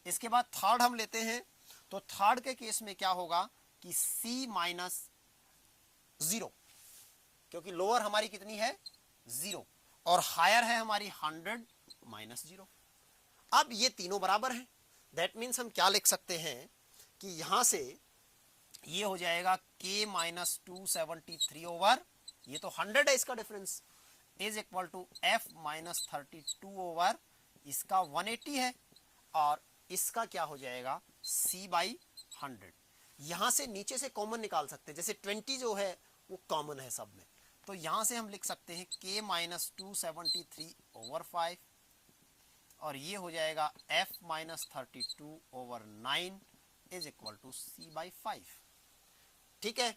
इसके बाद थर्ड हम लेते हैं, तो थर्ड के केस में क्या होगा कि C माइनस 0, क्योंकि लोअर हमारी कितनी है 0 और हायर है हमारी 100 माइनस 0। अब ये तीनों बराबर हैं, दैट मीन्स हम क्या लिख सकते हैं कि यहां से ये हो जाएगा K माइनस 273 ओवर, ये तो 100 है इसका difference, is equal to F minus 32 over इसका 180 है, और इसका क्या हो जाएगा C बाई 100। यहां से नीचे से कॉमन निकाल सकते हैं, जैसे 20 जो है वो कॉमन है सब में, तो यहां से हम लिख सकते हैं K माइनस 273 ओवर 5, और ये हो जाएगा F minus 32 over 9 is equal to C by 5। ठीक है,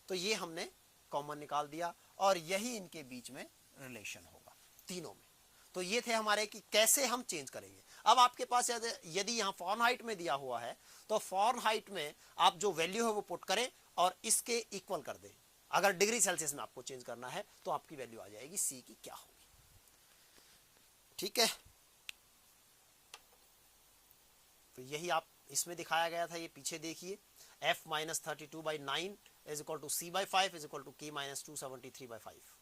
तो ये हमने कॉमन निकाल दिया और यही इनके बीच में रिलेशन होगा तीनों में। तो ये थे हमारे कि कैसे हम चेंज करेंगे। अब आपके पास यदि यहाँ फॉरेनहाइट में दिया हुआ है तो फॉरेनहाइट में आप जो वैल्यू है वो पुट करें और इसके इक्वल कर दें। अगर डिग्री सेल्सियस में आपको चेंज करना है तो आपकी वैल्यू आ जाएगी C की क्या होगी। ठीक है, तो यही आप इसमें दिखाया गया था, ये पीछे देखिए F minus 32 by 9 is equal to C by 5 is equal to K minus 273 by 5।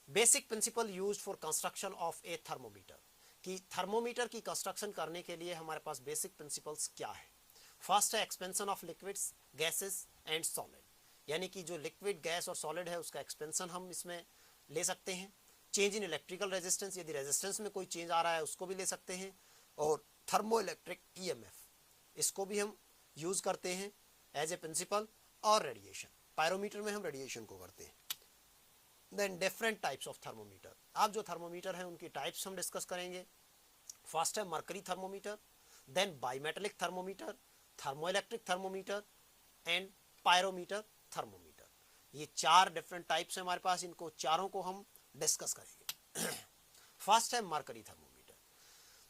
Basic principle used for construction of a thermometer, कि थर्मोमीटर की कंस्ट्रक्शन करने के लिए हमारे पास बेसिक प्रिंसिपल्स क्या है। फर्स्ट है expansion of liquids, gases and solid, यानी कि जो लिक्विड, गैस और सॉलिड है उसका एक्सपेंशन हम इसमें ले सकते हैं। चेंज इन इलेक्ट्रिकल रेजिस्टेंस, यदि रेजिस्टेंस में कोई चेंज आ रहा है उसको भी ले सकते हैं। और थर्मो इलेक्ट्रिक EMF, इसको भी हम यूज करते हैं एज ए प्रिंसिपल। और रेडिएशन, पायरोमीटर में हम रेडिएशन को करते हैं। Then different types of thermometer, आप जो थर्मोमीटर है उनकी टाइप्स हम डिस्कस करेंगे। फर्स्ट है mercury thermometer, then bimetallic thermometer, thermoelectric thermometer and pyrometer thermometer. ये 4 डिफरेंट टाइप्स है हमारे पास, इनको चारों को हम डिस्कस करेंगे। फर्स्ट है मर्करी थर्मोमीटर।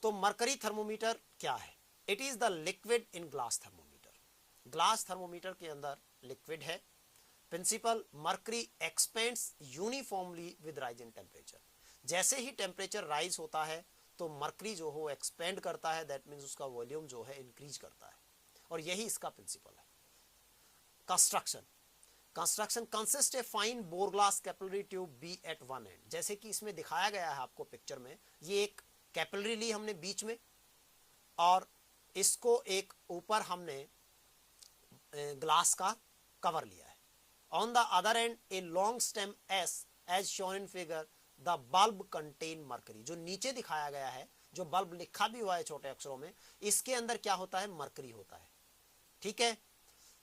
तो मर्करी थर्मोमीटर क्या है? It is the liquid in glass thermometer. Glass thermometer के अंदर लिक्विड है। Principle, mercury expands uniformly with rise in temperature. जैसे ही टेम्परेचर राइज होता है तो मर्करी जो हो एक्सपेंड करता है, दैट मीन्स उसका वॉल्यूम जो है इंक्रीज करता है, और यही इसका प्रिंसिपल है। Construction, construction consist a fine bore glass capillary tube be at one end. जैसे कि इसमें दिखाया गया है आपको पिक्चर में, ये एक कैपिलरी ली हमने बीच में, और इसको एक ऊपर हमने ग्लास का कवर लिया है। On the other end, a long stem S, as shown in figure, the bulb contain mercury। जो नीचे दिखाया गया है, जो बल्ब लिखा भी हुआ है छोटे अक्षरों में, इसके अंदर क्या होता है? मरकरी होता है। ठीक है।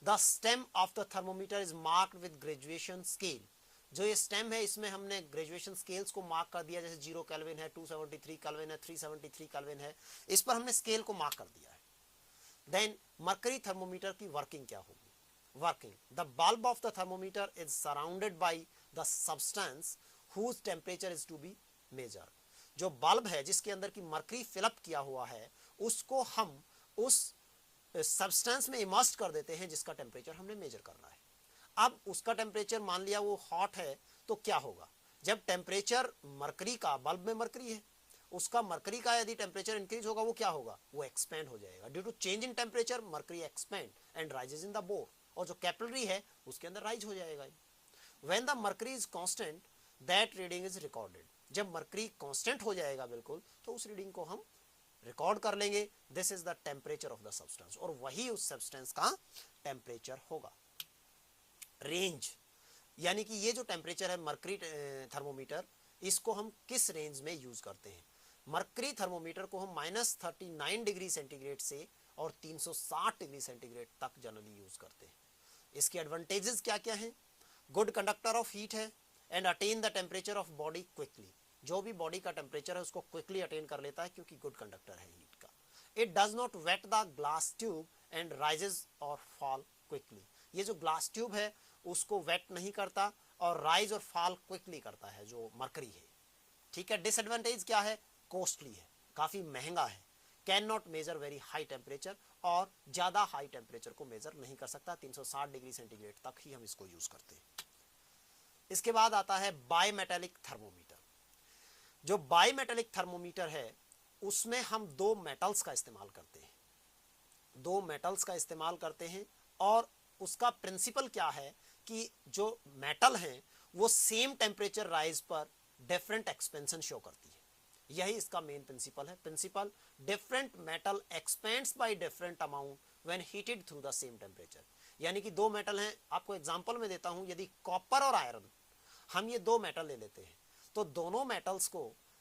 The stem of the thermometer is marked with graduation scale। जो ये स्टेम है इसमें हमने ग्रेजुएशन स्केल्स को मार्क कर दिया, जैसे 0 केल्विन है, 273 केल्विन है, 373 केल्विन है, इस पर हमने स्केल को मार्क कर दिया है। देन मरकरी थर्मोमीटर की वर्किंग क्या होगी? Working, the bulb of the thermometer is surrounded by the substance whose temperature is to be measured। जो बल्ब है जिसके अंदर की मरकरी फिलअप किया हुआ है, उसको हम उस सब्सटेंस में इमर्स कर देते हैं जिसका टेम्परेचर हमने मेजर करना है। अब उसका टेम्परेचर मान लिया वो हॉट है, तो क्या होगा? जब टेम्परेचर मरकरी का, बल्ब में मरकरी है, उसका मरकरी का यदि टेम्परेचर इंक्रीज होगा, वो क्या होगा? वो एक्सपेंड हो जाएगा। Due to change in temperature mercury expand and rises in the bore, और जो कैपिलरी है उसके अंदर राइज हो जाएगा। When the mercury is constant, that reading is recorded. जब मर्करी कांस्टेंट हो जाएगा बिल्कुल, तो उस रीडिंग को हम रिकॉर्ड कर लेंगे। This is the temperature of the substance, और वही उस सब्सटेंस का टेम्परेचर होगा। रेंज, यानी कि ये जो टेम्परेचर है मर्करी थर्मोमीटर, इसको हम किस रेंज में यूज करते हैं? मर्करी थर्मोमीटर को हम -39 डिग्री सेंटीग्रेड से और 360 डिग्री सेंटीग्रेड तक जनरली यूज करते हैं। इसके एडवांटेजेस क्या क्या हैं? गुड कंडक्टर ऑफ हीट है and attain the temperature of body quickly. जो भी बॉडी का टेम्परेचर है उसको क्विकली अटेन कर लेता है क्योंकि गुड कंडक्टर है हीट का। It does not wet the glass tube and rises और फॉल क्विकली। ये जो ग्लास ट्यूब है उसको वेट नहीं करता और राइज और फॉल क्विकली करता है जो मरकरी है। ठीक है। डिसएडवांटेज क्या है? कॉस्टली है, काफी महंगा है। Can not major very high temperature, और ज्यादा हाई टेम्परेचर को मेजर नहीं कर सकता। 360 डिग्री सेंटीग्रेड तक ही हम इसको यूज करते हैं। इसके बाद आता है बाईमेटेलिक थर्मोमीटर। जो बाईमेटेलिक थर्मोमीटर है उसमें हम 2 मेटल्स का इस्तेमाल करते हैं। दो मेटल्स का इस्तेमाल करते हैं और उसका प्रिंसिपल क्या है कि जो मेटल हैं वो सेम टेम्परेचर राइज पर डिफरेंट एक्सपेंशन शो करती है। यही इसका मेन प्रिंसिपल है। Principle different metal expands by different amount when heated through the same temperature. यानी कि दो मेटल हैं, आपको एग्जांपल में देता हूं, यदि कॉपर और आयरन, हम ये दो मेटल ले लेते हैं तो दोनों मेटल्स को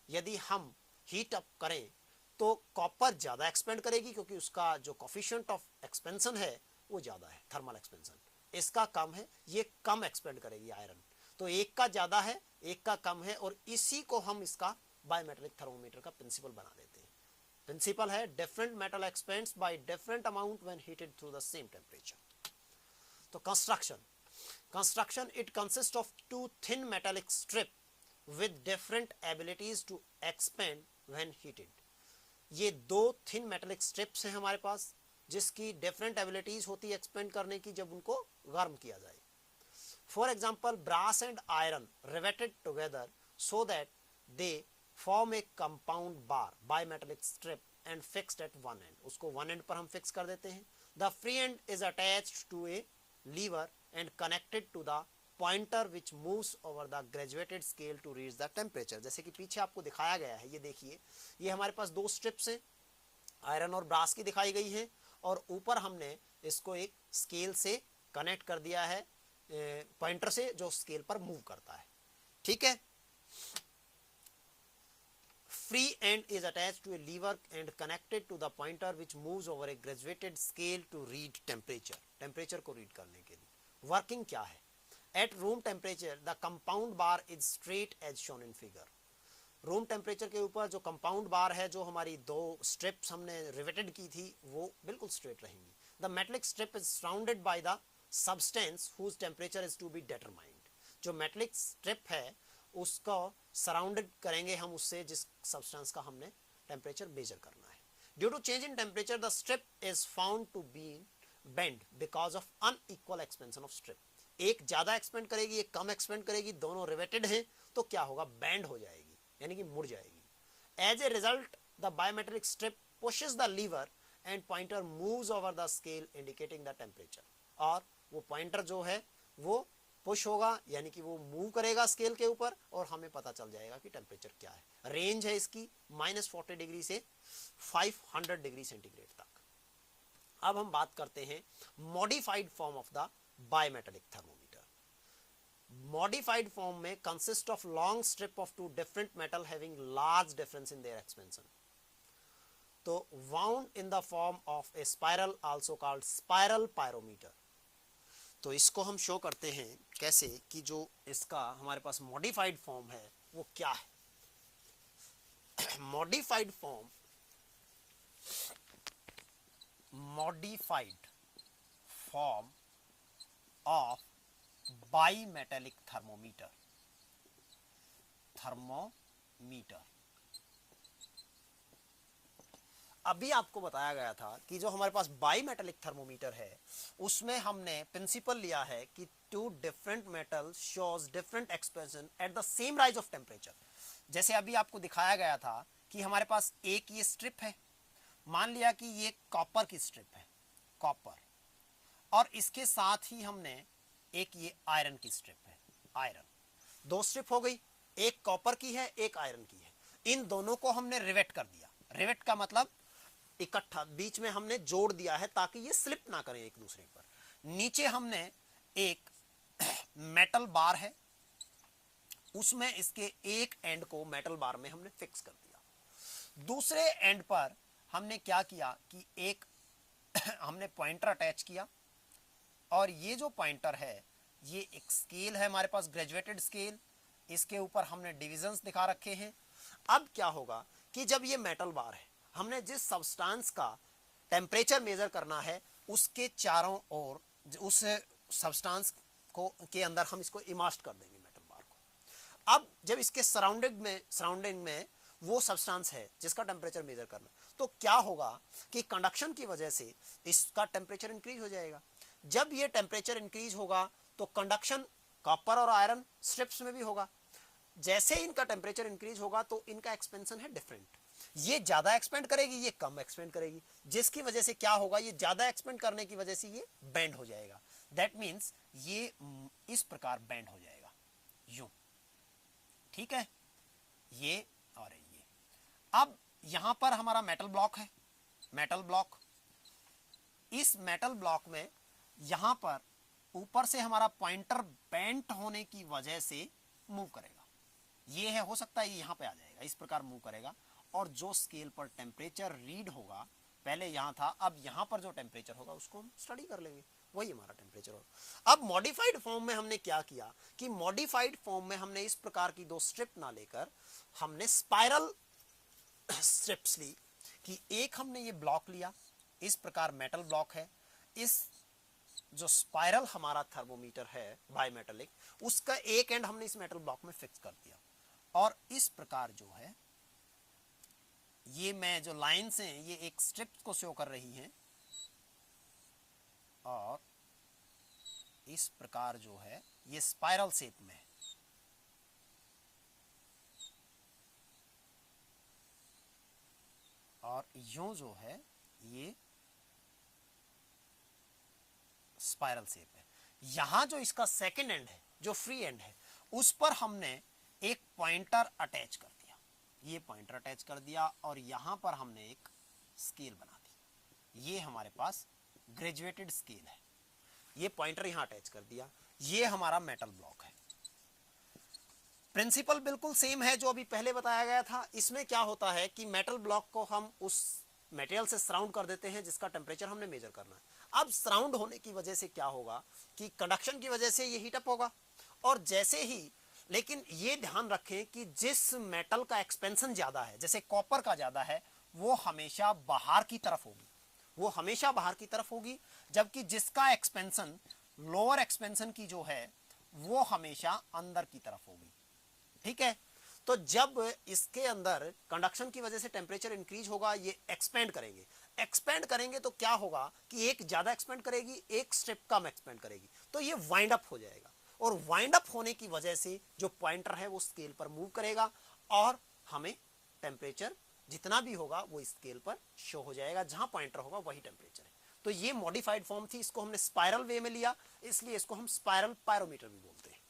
यदि हम हीट अप करें तो कॉपर ज्यादा एक्सपेंड करेगी क्योंकि उसका जो कोफिशिएंट ऑफ एक्सपेंशन है वो ज्यादा है, थर्मल एक्सपेंशन। इसका कम है, ये कम एक्सपेंड करेगी आयरन। तो एक का ज्यादा है, एक का कम है, और इसी को हम इसका बायोमेट्रिक थर्मोमीटर का प्रिंसिपल बना देते हैं। प्रिंसिपल है different metal expands by different amount when heated through the same temperature. तो construction it consist of two thin metallic strip with different abilities to expand when heated। ये दो thin metallic strips हैं हमारे पास जिसकी different abilities होती है expand करने की जब उनको गर्म किया जाए। For example brass and iron riveted together so that they form a compound bar by metallic strip and fixed at one end. उसको वन एंड पर हम फिक्स कर देते हैं। The free end is attached to a lever and connected to the pointer which moves over the graduated scale to reach the temperature. जैसे कि पीछे आपको दिखाया गया है, ये देखिए, ये हमारे पास दो स्ट्रिप्स हैं, आयरन और ब्रास की दिखाई गई है, और ऊपर हमने इसको एक स्केल से कनेक्ट कर दिया है, पॉइंटर से, जो स्केल पर मूव करता है। ठीक है। Free end is attached to a lever and connected to the pointer which moves over a graduated scale to read temperature. Temperature को रीड करने के लिए वर्किंग क्या है? At room temperature, the compound bar is straight as shown in figure। Room temperature के ऊपर जो compound बार है, जो हमारी दो स्ट्रिप्स हमने रिवेटेड की थी, वो बिल्कुल स्ट्रेट रहेंगी। The metallic strip is surrounded by the substance whose temperature is to be determined. जो मेटलिक स्ट्रिप है उसको सराउंडेड करेंगे हम उससे जिस सब्सटेंस का हमने टेम्परेचर मेजर करना है। Due to change in temperature the strip is found to be bend because of unequal expansion of strip. एक ज्यादा एक्सपेंड करेगी, एक कम एक्सपेंड करेगी, दोनों रिवेटेड हैं तो क्या होगा? बैंड हो जाएगी, यानी कि मुड़ जाएगी। As a result the biometric strip pushes the lever and pointer moves over the scale indicating the temperature. और वो पॉइंटर जो है वो पुश होगा, यानी कि वो मूव करेगा स्केल के ऊपर, और हमें पता चल जाएगा कि टेम्परेचर क्या है। रेंज है इसकी -40 डिग्री से 500 डिग्री सेंटीग्रेड तक। अब हम बात करते हैं modified form of the biometallic thermometer. Modified form में consist of long strip of two different metal having large difference in their expansion. तो wound in the form of a spiral also called spiral pyrometer. तो इसको हम show करते हैं कैसे कि जो इसका हमारे पास मॉडिफाइड फॉर्म है वो क्या है। Modified form of bimetallic thermometer। अभी आपको बताया गया था कि जो हमारे पास बाईमेटालिक थर्मोमीटर है उसमें हमने प्रिंसिपल लिया है कि two different metal shows different expansion at the same rise of temperature. जैसे अभी आपको दिखाया गया था कि हमारे पास एक ये स्ट्रिप है, मान लिया कि ये कॉपर की स्ट्रिप है, कॉपर, और इसके साथ ही हमने एक ये आयरन की स्ट्रिप है, आयरन। दो स्ट्रिप हो गई, एक कॉपर की है, एक आयरन की है। इन दोनों को हमने रिवेट कर दिया। रिवेट का मतलब इकट्ठा, बीच में हमने जोड़ दिया है ताकि ये स्लिप ना करें एक दूसरे पर। नीचे हमने एक मेटल बार है, उसमें इसके एक एंड को मेटल बार में हमने फिक्स कर दिया। दूसरे एंड पर हमने क्या किया कि एक हमने पॉइंटर अटैच किया, और ये जो पॉइंटर है ये एक स्केल है हमारे पास, ग्रेजुएटेड स्केल। इसके ऊपर हमने डिविजन्स दिखा रखे हैं। अब क्या होगा कि जब ये मेटल बार है, हमने जिस सब्सटेंस का टेम्परेचर मेजर करना है उसके चारों ओर उस सब्सटेंस को के अंदर हम इसको इमर्ज कर देंगे मेटल बार को। अब जब इसके सराउंडिंग में वो सब्सटेंस है जिसका टेम्परेचर मेजर करना, तो क्या होगा कि कंडक्शन की वजह से इसका टेम्परेचर इंक्रीज हो जाएगा। जब ये टेम्परेचर इंक्रीज होगा तो कंडक्शन कॉपर और आयरन स्ट्रिप्स में भी होगा। जैसे इनका टेम्परेचर इंक्रीज होगा तो इनका एक्सपेंशन है डिफरेंट। ये ज्यादा एक्सपेंड करेगी, ये कम एक्सपेंड करेगी, जिसकी वजह से क्या होगा, ये ज्यादा एक्सपेंड करने की वजह से ये बेंड हो जाएगा। दैट मीन्स ये इस प्रकार बेंड हो जाएगा, यूं, ठीक है, ये और ये। अब यहां पर हमारा मेटल ब्लॉक है, मेटल ब्लॉक, इस मेटल ब्लॉक में यहां पर ऊपर से हमारा पॉइंटर बेंट होने की वजह से मूव करेगा, ये है, हो सकता है ये यहां पे आ जाएगा, इस प्रकार मूव करेगा, और जो स्केल पर टेम्परेचर रीड होगा, पहले यहां था, अब यहां पर जो टेम्परेचर होगा उसको हम स्टडी कर लेंगे, वही हमारा टेम्परेचर होगा। अब मॉडिफाइड फॉर्म में हमने क्या किया कि मॉडिफाइड फॉर्म में हमने इस प्रकार की दो स्ट्रिप ना लेकर हमने स्पाइरल स्ट्रिप्स ली, कि एक हमने ये ब्लॉक लिया, इस प्रकार मेटल ब्लॉक है, इस जो स्पाइरल हमारा थर्मोमीटर है बायमेटेलिक, उसका एक एंड हमने इस मेटल ब्लॉक में फिक्स कर दिया, और इस प्रकार जो है, ये मैं जो लाइन्स हैं ये एक स्ट्रिप को शो कर रही हैं, और इस प्रकार जो है ये स्पाइरल शेप में है, और यूं जो है ये स्पाइरल शेप है। यहां जो इसका सेकेंड एंड है, जो फ्री एंड है, उस पर हमने एक पॉइंटर अटैच कर दिया, ये पॉइंटर अटैच कर दिया, और यहां पर हमने एक स्केल बना दी, ये हमारे पास ग्रेजुएटेड स्केल है, ये पॉइंटर यहां अटैच कर दिया, ये हमारा मेटल ब्लॉक है। प्रिंसिपल बिल्कुल सेम है जो अभी पहले बताया गया था। इसमें क्या होता है कि मेटल ब्लॉक को हम उस मटेरियल से सराउंड कर देते हैं जिसका टेम्परेचर हमने मेजर करना है। अब सराउंड होने की वजह से क्या होगा कि कंडक्शन की वजह से ये हीट अप होगा, और जैसे ही, लेकिन ये ध्यान रखें कि जिस मेटल का एक्सपेंशन ज्यादा है, जैसे कॉपर का ज्यादा है, वो हमेशा बाहर की तरफ होगी, वो हमेशा बाहर की तरफ होगी, जबकि जिसका एक्सपेंशन लोअर एक्सपेंशन की जो है वो हमेशा अंदर की तरफ होगी, ठीक है। तो जब इसके अंदर कंडक्शन की वजह से टेम्परेचर इंक्रीज होगा, ये एक्सपेंड करेंगे, एक्सपेंड करेंगे तो क्या होगा कि एक ज्यादा एक्सपेंड करेगी, एक स्टेप कम एक्सपेंड करेगी, तो ये वाइंड अप हो जाएगा, और वाइंड अप होने की वजह से जो पॉइंटर है वो स्केल पर मूव करेगा, और हमें टेम्परेचर जितना भी होगा वो स्केल पर शो हो जाएगा, जहां पॉइंटर होगा वही टेम्परेचर है। तो ये मॉडिफाइड फॉर्म थी, इसको हमने स्पाइरल वे में लिया, इसलिए इसको हम स्पाइरल पायरोमीटर भी बोलते हैं।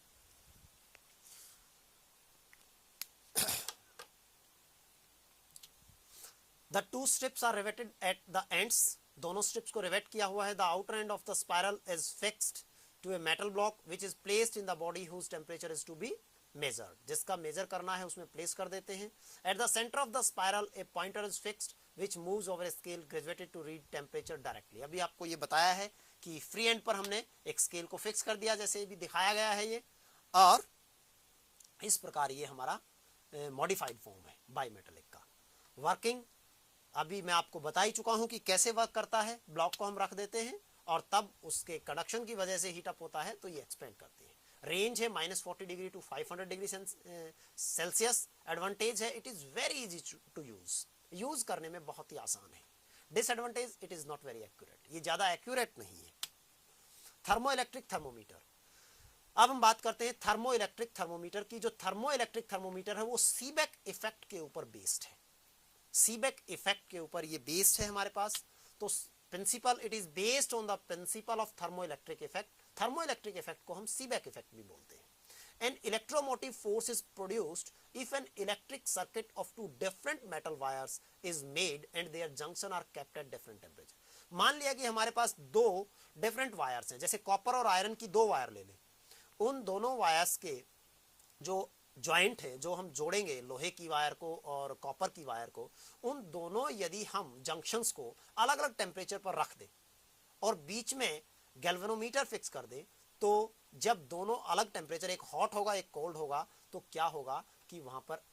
The two strips are riveted at the ends. दोनों स्ट्रिप्स को रिवेट किया हुआ है। The outer end of the spiral is fixed to a metal block which is placed in the body whose temperature is to be measured. जिसका major करना है उसमें place कर देते हैं। At the center of the spiral a pointer is fixed which moves over a scale graduated to read temperature directly. अभी आपको ये बताया है कि फ्री एंड पर हमने एक स्केल को फिक्स कर दिया, जैसे भी दिखाया गया है ये, और इस प्रकार ये हमारा मॉडिफाइड फॉर्म है बायमेटेलिक का। वर्किंग अभी मैं आपको बता ही चुका हूं कि कैसे वर्क करता है। ब्लॉक को हम रख देते हैं और तब उसके कंडक्शन की वजह से हीट अप होता है, तो ये एक्सपेंड करते हैं। रेंज है -40 degree to 500 degree Celsius. Advantage है it is very easy to use करने में बहुत ही आसान है। Disadvantage it is not very accurate, ये ज्यादा एक्यूरेट नहीं है। थर्मो इलेक्ट्रिक थर्मोमीटर, अब हम बात करते हैं थर्मो इलेक्ट्रिक थर्मोमीटर की। जो थर्मो इलेक्ट्रिक थर्मोमीटर है वो सीबेक इफेक्ट के ऊपर बेस्ड है। सीबेक इफेक्ट के ऊपर ये बेस्ड है हमारे पास। तो principal it is based on the principle of thermo electric effect. Thermo electric effect को हम सीबेक इफेक्ट भी बोलते हैं। An electromotive force is produced if an electric circuit of two different metal wires is made and their junction are kept at different temperature. मान लिया कि हमारे पास दो डिफरेंट वायर्स हैं, जैसे कॉपर और आयरन की दो वायर ले लें। उन दोनों वायर्स के जो जॉइंट है, जो हम जोड़ेंगे लोहे की वायर को और कॉपर की वायर को, उन दोनों यदि हम जंक्शंस को अलग अलग टेम्परेचर पर रख दें और बीच में गैल्वेनोमीटर फिक्स कर दें, तो जब दोनों अलग टेम्परेचर, एक हॉट होगा एक कोल्ड होगा, तो क्या होगा कि वहां पर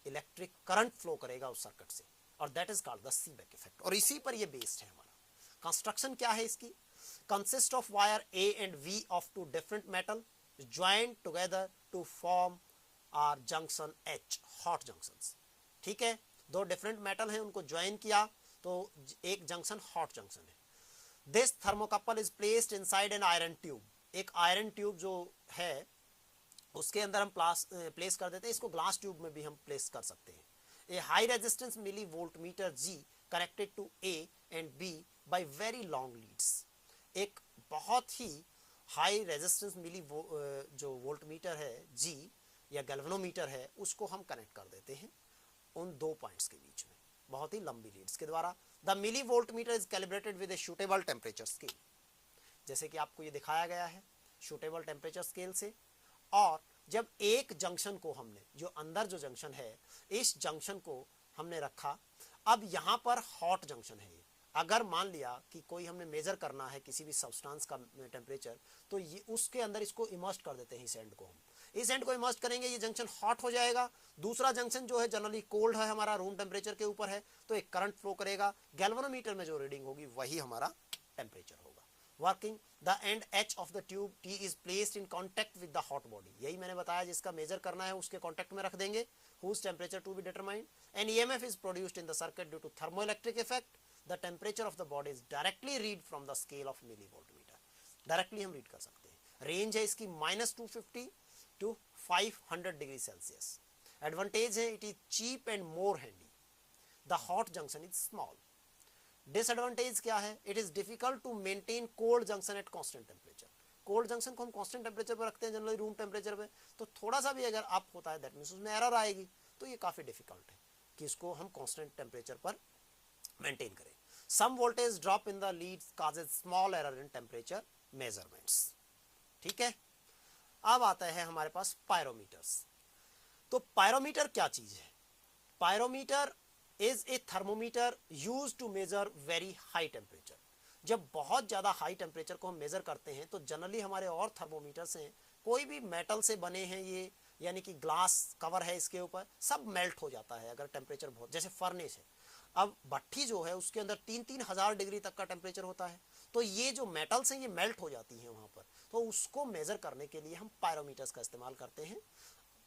इलेक्ट्रिक करंट फ्लो करेगा उस सर्किट से, और that is called the Seebeck effect. और इसी पर ये बेस्ड है हमारा। कंस्ट्रक्शन क्या है इसकी? Consist of wire A and V of two different metal joint together to form R junction H, hot junctions. ठीक है, दो डिफरेंट मेटल हैं, उनको ज्वाइन किया तो एक जंक्शन हॉट जंक्शन है। This thermocouple is placed inside an iron tube. एक आयरन ट्यूब जो है उसके अंदर हम प्लेस कर देते हैं। इसको ग्लास ट्यूब में भी हम प्लेस कर सकते हैं। A high resistance millivoltmeter G connected to A and B by very long leads. एक बहुत ही हाई रेजिस्टेंस जो वोल्टमीटर है G या गैल्वेनोमीटर है उसको हम कनेक्ट कर देते हैं उन दो पॉइंट्स के बीच में बहुत ही लंबी लीड्स के द्वारा. The millivoltmeter is calibrated with a suitable temperature scale. जैसे कि आपको ये दिखाया गया है शूटेबल टेम्परेचर स्केल से. और जब एक जंक्शन को हमने जो अंदर जो जंक्शन है इस जंक्शन को हमने रखा, अब यहाँ पर हॉट जंक्शन है. अगर मान लिया कि कोई हमने मेजर करना है किसी भी सब्सटेंस का टेम्परेचर, तो ये उसके अंदर इसको इमर्स्ट कर देते हैं. इस एंड को हम इस एंड को इमर्स्ट करेंगे, ये जंक्शन हॉट हो जाएगा. दूसरा जंक्शन जो है जनरली कोल्ड है, हमारा रूम टेम्परेचर के ऊपर है, तो एक करंट फ्लो करेगा. गैल्वेनोमीटर में जो रीडिंग होगी वही हमारा टेम्परेचर होगा. Working the end H of the tube T is placed in contact with the hot body. यही मैंने बताया, जिसका मेजर करना है उसके कॉन्टेक्ट में रख देंगे. whose temperature to be determined. An EMF is produced in the circuit due to thermoelectric effect. The temperature of the body is directly read from the scale of millivoltmeter. Directly हम read कर सकते हैं. Range है इसकी -250 to 500 degree Celsius. Advantage है it is cheap and more handy. The hot junction is small. Disadvantage क्या है? It is difficult to maintain cold junction at constant temperature. Cold junction को हम कांस्टेंट टेम्परेचर पर रखते हैं जनरली रूम टेम्परेचर पे, तो थोड़ा सा भी अगर अप होता है दैट मींस उसमें एरर आएगी. तो ये काफ़ी डिफिकल्ट है कि इसको हम कांस्टेंट टेम्परेचर पर मेंटेन करें. Some voltage drop in the leads causes small error in temperature measurements. ठीक है. अब आता है हमारे पास पायरोमीटर्स. तो पायरोमीटर क्या चीज है? Pyrometer is a thermometer used to measure very high temperature. जब बहुत ज़्यादा हाई टेम्परेचर को हम मेज़र करते हैं तो जनरली हमारे और थर्मोमीटर्स हैं, कोई भी मेटल से बने हैं ये, यानी कि ग्लास कवर है इसके ऊपर, सब मेल्ट हो जाता है अगर टेम्परेचर बहुत, जैसे फर्नेस है. अब भट्ठी जो है उसके अंदर 3-3 हज़ार डिग्री तक का टेम्परेचर होता है, तो ये जो मेटल्स हैं ये मेल्ट हो जाती हैं वहाँ पर. तो उसको मेज़र करने के लिए हम पायरोमीटर्स का इस्तेमाल करते हैं,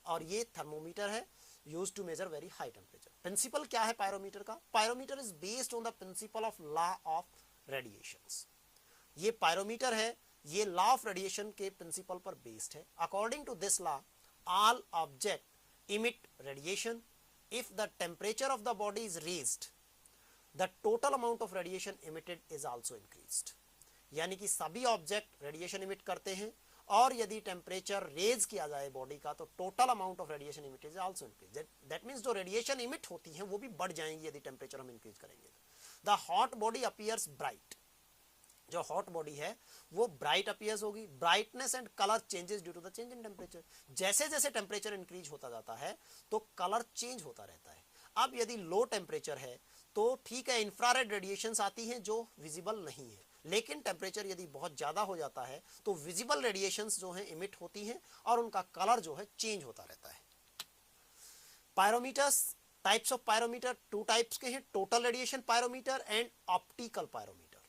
और ये थर्मोमीटर है use to measure very high temperature. Principle क्या है पायरोमीटर का? Pyrometer is based on the principle of law of radiations. ये पायरोमीटर है, ये लॉ ऑफ रेडिएशन के प्रिंसिपल पर बेस्ड है. According to this law all object emit radiation. If the temperature of the body is raised the total amount of radiation emitted is also increased. यानी कि सभी object radiation emit करते हैं, और यदि टेम्परेचर रेज किया जाए बॉडी का तो total amount of radiation emitted is also increase. That means जो रेडिएशन इमिट होती हैं वो भी बढ़ जाएंगी यदि टेम्परेचर हम इंक्रीज करेंगे. The hot body appears bright. जो हॉट बॉडी है वो ब्राइट अपीयर्स होगी. Brightness and colour changes due to the change in temperature. जैसे जैसे टेम्परेचर इंक्रीज होता जाता है तो कलर चेंज होता रहता है. अब यदि लो टेम्परेचर है तो ठीक है, इंफ्रारेड रेडिएशंस आती हैं जो विजिबल नहीं है, लेकिन टेम्परेचर यदि बहुत ज़्यादा हो जाता है तो विजिबल रेडिएशंस जो हैं इमिट होती हैं और उनका कलर जो है चेंज होता रहता है. Pyrometers, types of pyrometer 2 types के हैं, total radiation pyrometer and optical pyrometer.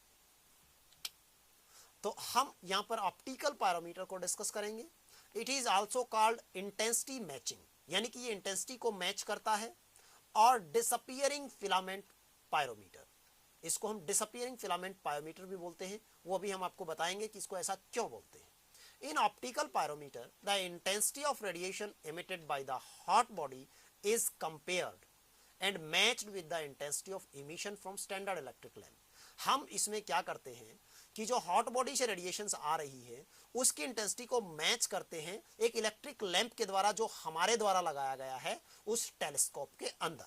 तो हम यहां पर ऑप्टिकल पायरोमीटर को डिस्कस करेंगे. It is also called intensity matching, यानी कि ये इंटेंसिटी को मैच करता है. और डिसअपियरिंग फिलामेंट पायरोमीटर, इसको हम डिसअपियरिंग फिलामेंट पायरोमीटर भी बोलते हैं. वो अभी हम आपको बताएंगे कि इसको ऐसा क्यों बोलते हैं. In optical pyrometer the intensity of radiation emitted by the hot body is compared and matched with the intensity of emission from standard electric lamp. हम इसमें क्या करते हैं कि जो हॉट बॉडी से रेडिएशंस आ रही है उसकी इंटेंसिटी को मैच करते हैं एक इलेक्ट्रिक लैंप के द्वारा जो हमारे द्वारा लगाया गया है उस टेलीस्कोप के अंदर.